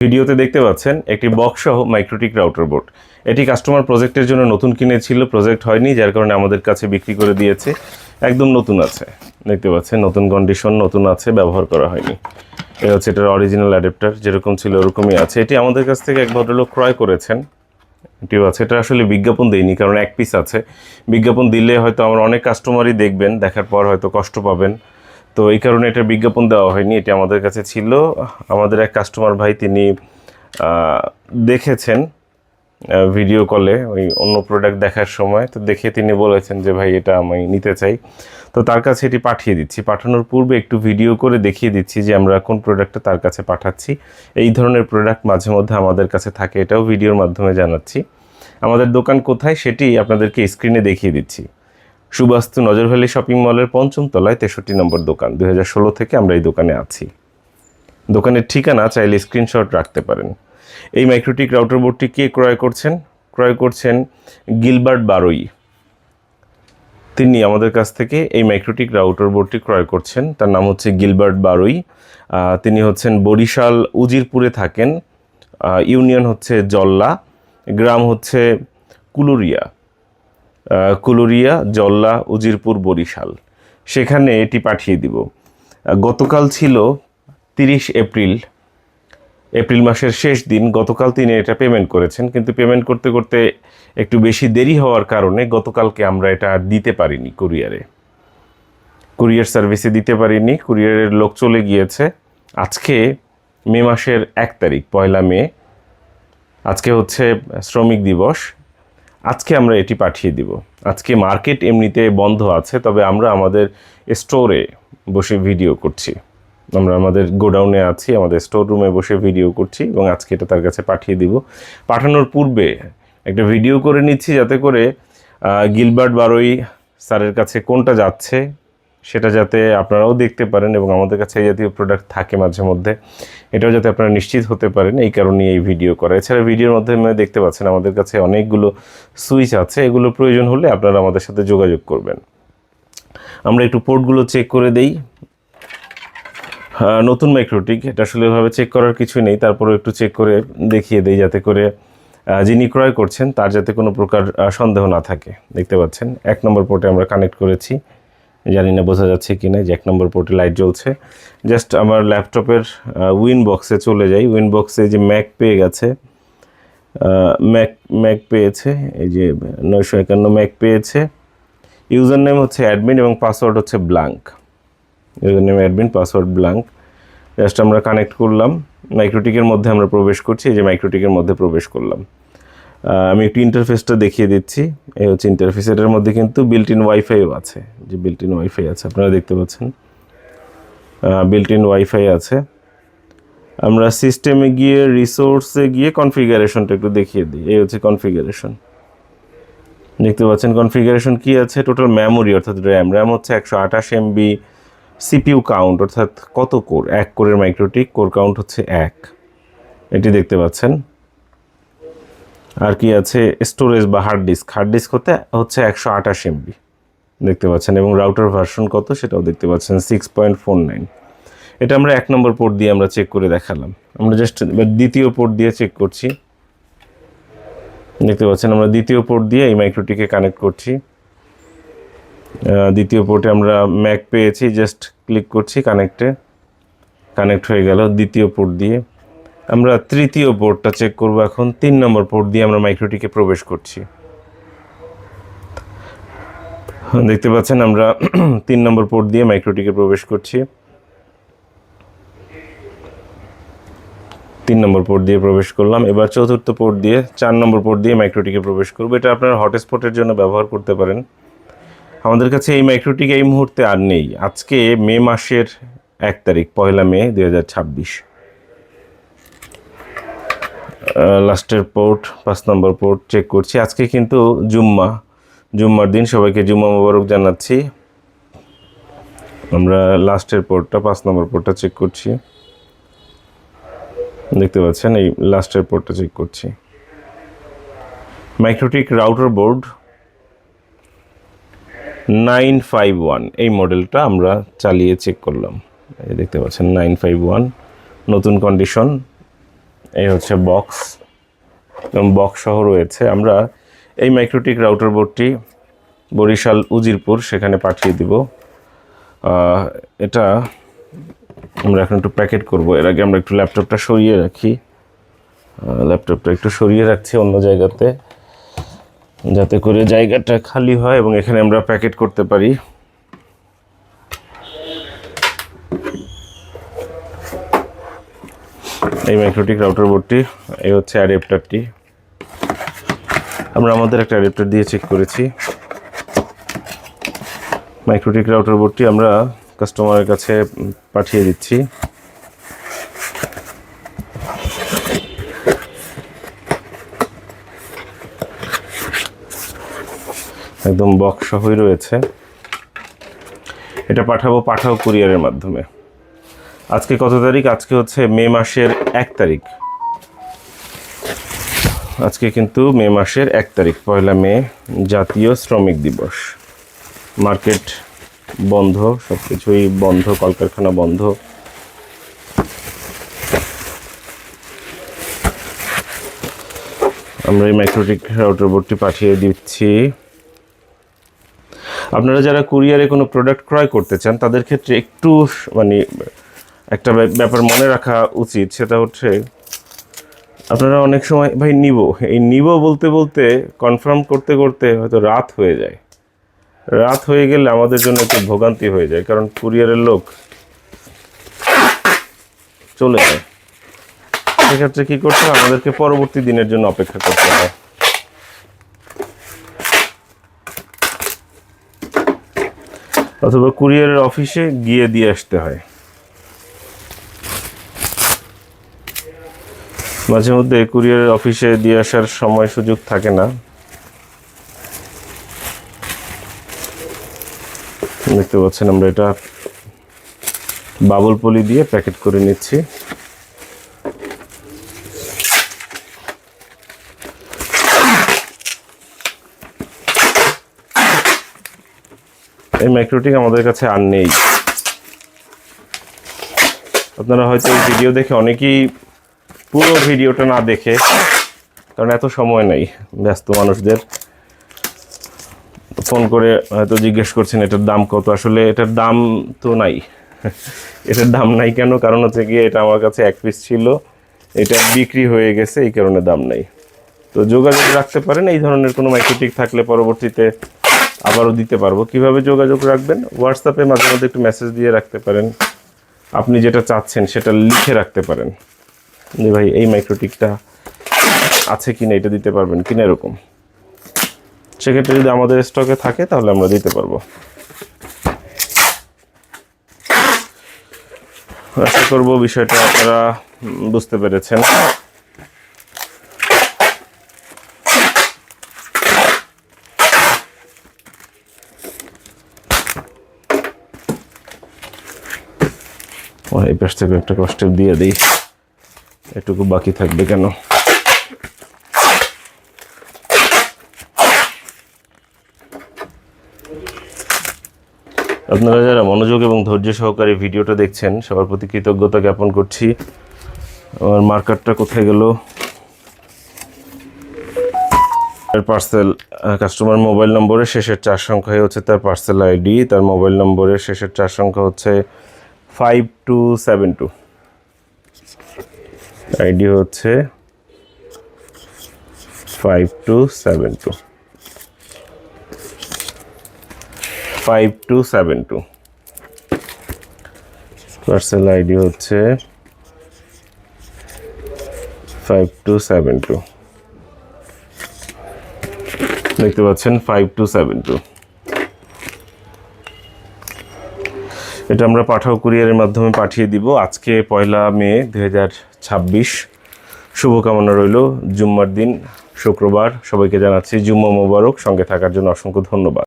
ভিডিওতে দেখতে পাচ্ছেন একটি বক্স সহ মাইক্রোটিক রাউটার বোর্ড। এটি কাস্টমার প্রজেক্টের জন্য নতুন কিনেছিল, প্রজেক্ট হয়নি, যার কারণে আমাদের কাছে বিক্রি করে দিয়েছে। একদম নতুন আছে, দেখতে পাচ্ছেন নতুন কন্ডিশন, নতুন আছে, ব্যবহার করা হয়নি। এ হচ্ছে এটার অরিজিনাল অ্যাডাপ্টার, যেরকম ছিল ওরকমই আছে। এটি আমাদের কাছ থেকে এক ভদ্রলোক ক্রয় করেছেন। এটিও আছে। এটা আসলে বিজ্ঞাপন দেয়নি, কারণ এক পিস আছে। বিজ্ঞাপন দিলে হয়তো আমার অনেক কাস্টমারই দেখবেন, দেখার পর হয়তো কষ্ট পাবেন, তো এই কারণে এটা বিজ্ঞাপন দেওয়া হয়নি। এটি আমাদের কাছে ছিল। আমাদের এক কাস্টমার ভাই তিনি দেখেছেন ভিডিও কলে ওই অন্য প্রোডাক্ট দেখার সময়, তো দেখে তিনি বলেছেন যে ভাই এটা আমি নিতে চাই। তো তার কাছে এটি পাঠিয়ে দিচ্ছি। পাঠানোর পূর্বে একটু ভিডিও করে দেখিয়ে দিচ্ছি যে আমরা কোন প্রোডাক্টটা তার কাছে পাঠাচ্ছি। এই ধরনের প্রোডাক্ট মাঝে মধ্যে আমাদের কাছে থাকে, এটাও ভিডিওর মাধ্যমে জানাচ্ছি। আমাদের দোকান কোথায় সেটি আপনাদেরকে স্ক্রিনে দেখিয়ে দিচ্ছি। সুবাস্তু নজর ভ্যালি শপিং মলের ৫ম তলায় ৬৩ নম্বর দোকান। ২০১৬ থেকে আমরা এই দোকানে আছি। দোকানের ঠিকানা চাইলে স্ক্রিনশট রাখতে পারেন। এই মাইক্রোটিক রাউটার বোর্ডটি কে ক্রয় করছেন? ক্রয় করছেন গিলবার্ট বারোই। তিনি আমাদের কাছ থেকে এই মাইক্রোটিক রাউটার বোর্ডটি ক্রয় করছেন। তার নাম হচ্ছে গিলবার্ট বারোই। তিনি হচ্ছেন বরিশাল উজিরপুরে থাকেন। ইউনিয়ন হচ্ছে জল্লা, গ্রাম হচ্ছে কুলুরিয়া, জল্লা, উজিরপুর, বরিশাল। সেখানে এটি পাঠিয়ে দিব। গতকাল ছিল 30 এপ্রিল মাসের শেষ দিন। গতকাল তিনি এটা পেমেন্ট করেছেন, কিন্তু পেমেন্ট করতে করতে একটু বেশি দেরি হওয়ার কারণে গতকালকে আমরা এটা দিতে পারিনি। কুরিয়ার সার্ভিসে দিতে পারিনি, কুরিয়ারের লোক চলে গিয়েছে। আজকে মে মাসের 1 তারিখ, 1 মে, আজকে হচ্ছে শ্রমিক দিবস। আজকে আমরা এটি পাঠিয়ে দিব। আজকে মার্কেট এমনিতে বন্ধ আছে, তবে আমরা আমাদের স্টোরে বসে ভিডিও করছি। আমরা আমাদের গোডাউনে আছি, আমাদের স্টোর রুমে বসে ভিডিও করছি এবং আজকে এটা তার কাছে পাঠিয়ে দিব। পাঠানোর পূর্বে একটা ভিডিও করে নিচ্ছি, যাতে করে গিলবার্ট বারোই স্যারের কাছে কোনটা যাচ্ছে সেটা যাতে আপনারাও দেখতে পারেন এবং আমাদের কাছে এই জাতীয় প্রোডাক্ট থাকে মাঝে মধ্যে, এটাও যাতে আপনারা নিশ্চিত হতে পারেন, এই কারণে এই ভিডিও করা। এছাড়া ভিডিওর মাধ্যমে দেখতে পাচ্ছেন আমাদের কাছে অনেকগুলো সুইচ আছে। এগুলো প্রয়োজন হলে আপনারা আমাদের সাথে যোগাযোগ করবেন। আমরা একটু পোর্টগুলো চেক করে দেই। নতুন মাইক্রোটিক, এটা আসলে এভাবে চেক করার কিছু নেই, তারপরেও একটু চেক করে দেখিয়ে দেই, যাতে করে যিনি ক্রয় করছেন তার যাতে কোনো প্রকার সন্দেহ না থাকে। দেখতে পাচ্ছেন 1 নম্বর পোর্টে আমরা কানেক্ট করেছি। জানি না বোঝা যাচ্ছে কি না যে 1 নম্বর পোর্টে লাইট জ্বলছে। জাস্ট আমার ল্যাপটপের উইন বক্সে চলে যাই। উইন বক্সে যে ম্যাক পেয়ে গেছে, ম্যাক পেয়েছে, এই যে 951 ম্যাক পেয়েছে। ইউজার নেম হচ্ছে অ্যাডমিন এবং পাসওয়ার্ড হচ্ছে blank. User name admin, password blank. Just আমরা কানেক্ট করলাম। মাইক্রোটিকের মধ্যে আমরা প্রবেশ করছি। এই যে মাইক্রোটিকের মধ্যে প্রবেশ করলাম। আমি একটু ইন্টারফেসটা দেখিয়ে দিচ্ছি। এই হচ্ছে ইন্টারফেস। এটার মধ্যে কিন্তু বিল্ট ইন ওয়াইফাইও আছে, যে বিল্ট ইন ওয়াইফাই আছে, আপনারা দেখতে পাচ্ছেন বিল্ট ইন ওয়াইফাই আছে। আমরা সিস্টেমে গিয়ে, রিসোর্সে গিয়ে কনফিগারেশনটা একটু দেখিয়ে দিই। এই হচ্ছে কনফিগারেশন, দেখতে পাচ্ছেন। কনফিগারেশন কি আছে? টোটাল মেমোরি অর্থাৎ র্যাম হচ্ছে 128 MB। সিপিইউ কাউন্ট অর্থাৎ কত কোর, 1 কোরের মাইক্রোটিক, কোর কাউন্ট হচ্ছে 1, এটি দেখতে পাচ্ছেন। আর কি আছে? স্টোরেজ বা হার্ড ডিস্ক হচ্ছে 128 MB, দেখতে পাচ্ছেন। এবং রাউটার ভার্সন কত সেটাও দেখতে পাচ্ছেন, 6.49। এটা আমরা 1 নম্বর পোর্ট দিয়ে আমরা চেক করে দেখালাম। আমরা জাস্ট দ্বিতীয় পোর্ট দিয়ে চেক করছি। দেখতে পাচ্ছেন আমরা দ্বিতীয় পোর্ট দিয়ে এই মাইক্রোটিকে কানেক্ট করছি। দ্বিতীয় পোর্টে আমরা ম্যাক পেয়েছি, জাস্ট ক্লিক করছি, কানেক্ট হয়ে গেল দ্বিতীয় পোর্ট দিয়ে। আমরা তৃতীয় পোর্টটা চেক করব এখন। 3 নম্বর পোর্ট দিয়ে আমরা মাইক্রোটিকে প্রবেশ করছি। দেখতে পাচ্ছেন আমরা 3 নম্বর পোর্ট দিয়ে মাইক্রোটিকে প্রবেশ করছি। 3 নম্বর পোর্ট দিয়ে প্রবেশ করলাম। এবার চতুর্থ পোর্ট দিয়ে, 4 নম্বর পোর্ট দিয়ে মাইক্রোটিকে প্রবেশ করব। এটা আপনারা হটস্পটের জন্য ব্যবহার করতে পারেন। আমাদের কাছে এই মাইক্রোটিক এই মুহূর্তে আর নেই। আজকে মে মাসের 1 তারিখ, 1 মে 2026। লাস্টের পোর্ট, 5 নম্বর পোর্ট চেক করছি। আজকে কিন্তু জুম্মার দিন, সবাইকে জুম্মা মোবারক জানাচ্ছি। আমরা লাস্টের পোর্টটা, 5 নম্বর পোর্টটা চেক করছি। দেখতে পাচ্ছেন এই লাস্টের পোর্টটা চেক করছি। মাইক্রোটিক রাউটার বোর্ড 951 এই মডেলটা আমরা চালিয়ে চেক করলাম। এই দেখতে পাচ্ছেন 951, নতুন কন্ডিশন, এই হচ্ছে বক্স এবং বক্স সহ রয়েছে। আমরা এই মাইক্রোটিক রাউটার বোর্ডটি বরিশাল উজিরপুর সেখানে পাঠিয়ে দিব। এটা আমরা এখন একটু প্যাকেট করব। এর আগে আমরা একটু ল্যাপটপটা সরিয়ে রাখি। ল্যাপটপটা একটু সরিয়ে রাখছি অন্য জায়গাতে, যাতে করে জায়গাটা খালি হয় এবং এখানে আমরা প্যাকেট করতে পারি। এই মাইক্রোটিক রাউটার বোর্ডটি, এই হচ্ছে অ্যাডাপ্টারটি। আমরা আমাদের একটা অ্যাডাপ্টার দিয়ে চেক করেছি। মাইক্রোটিক রাউটার বোর্ডটি আমরা কাস্টমারের কাছে পাঠিয়ে দিচ্ছি। একদম বক্স সহই রয়েছে। এটা পাঠাও কুরিয়ারের মাধ্যমে। আজকে কত তারিখ? আজকে হচ্ছে মে মাসের 1 তারিখ। আজকে কিন্তু মে মাসের 1 তারিখ, 1 মে, জাতীয় শ্রমিক দিবস। মার্কেট বন্ধ, সব কিছুই বন্ধ, কলকারখানা বন্ধ। আমরা এই মাইক্রোটিক রাউটার বোর্ডটি পাঠিয়ে দিচ্ছি। আপনারা যারা কুরিয়ারে কোনো প্রোডাক্ট ক্রয় করতে চান তাদের ক্ষেত্রে একটু মানে একটা ব্যাপার মনে রাখা উচিত, সেটা হচ্ছে আপনারা অনেক সময় ভাই নিব বলতে বলতে কনফার্ম করতে করতে হয়তো রাত হয়ে যায়। রাত হয়ে গেলে আমাদের জন্য একটু ভোগান্তি হয়ে যায়, কারণ কুরিয়ারের লোক চলে যায়। সেক্ষেত্রে কী করতে হয়? আমাদেরকে পরবর্তী দিনের জন্য অপেক্ষা করতে হয়। অথবা কুরিয়ারের অফিসে গিয়ে দিয়ে আসতে হয়। মাঝে মধ্যে কুরিয়ারের অফিসে দিয়ে আসার সময় সুযোগ থাকে না। দেখতে পাচ্ছেন আমরা এটা বাবুল পলি দিয়ে প্যাকেট করে নিচ্ছি। এই মাইক্রোটিক আমাদের কাছে আর নেই। আপনারা হয়তো এই ভিডিও দেখে অনেকেই পুরো ভিডিওটা না দেখে, কারণ এত সময় নেই, ব্যস্ত মানুষদের ফোন করে হয়তো জিজ্ঞেস করছেন এটার দাম কত। আসলে এটার দাম তো নাই। এটার দাম নাই কেন? কারণ হচ্ছে গিয়ে এটা আমার কাছে 1 পিস ছিল, এটা বিক্রি হয়ে গেছে, এই কারণে দাম নাই। তো যোগাযোগ রাখতে পারেন। এই ধরনের কোনো মাইক্রোটিক থাকলে পরবর্তীতে আবারও দিতে পারবো। কিভাবে যোগাযোগ রাখবেন? হোয়াটসঅ্যাপে মাঝে মধ্যে একটু মেসেজ দিয়ে রাখতে পারেন। আপনি যেটা চাচ্ছেন সেটা লিখে রাখতে পারেন যে ভাই এই মাইক্রোটিকটা আছে কিনা, এটা দিতে পারবেন কিনা, এরকম। সেক্ষেত্রে যদি আমাদের স্টকে থাকে তাহলে আমরা দিতে পারবো। আশা করব বিষয়টা আপনারা বুঝতে পেরেছেন। এই পাশ থেকে একটা কষ্টেপ দিয়ে দিই, এটুকু বাকি থাকবে কেন? আপনারা যারা মনোযোগ এবং ধৈর্য সহকারে ভিডিওটা দেখছেন সবার প্রতি কৃতজ্ঞতা জ্ঞাপন করছি। আমার মার্কারটা কোথায় গেল? পার্সেল কাস্টমার মোবাইল নম্বরের শেষের 4 সংখ্যাই হচ্ছে তার পার্সেল আইডি। তার মোবাইল নম্বরের শেষের 4 সংখ্যা হচ্ছে 5272। আইডি হচ্ছে 5272। 5272। পার্সেল আইডি হচ্ছে 5272। দেখতে পাচ্ছেন 5272। এটা আমরা পাঠাও কুরিয়ারের মাধ্যমে পাঠিয়ে দিব আজকে 1 মে 2026। শুভকামনা রইল। জুম্মার দিন, শুক্রবার। সবাইকে জানাচ্ছি জুম্মা মোবারক। সঙ্গে থাকার জন্য অসংখ্য ধন্যবাদ।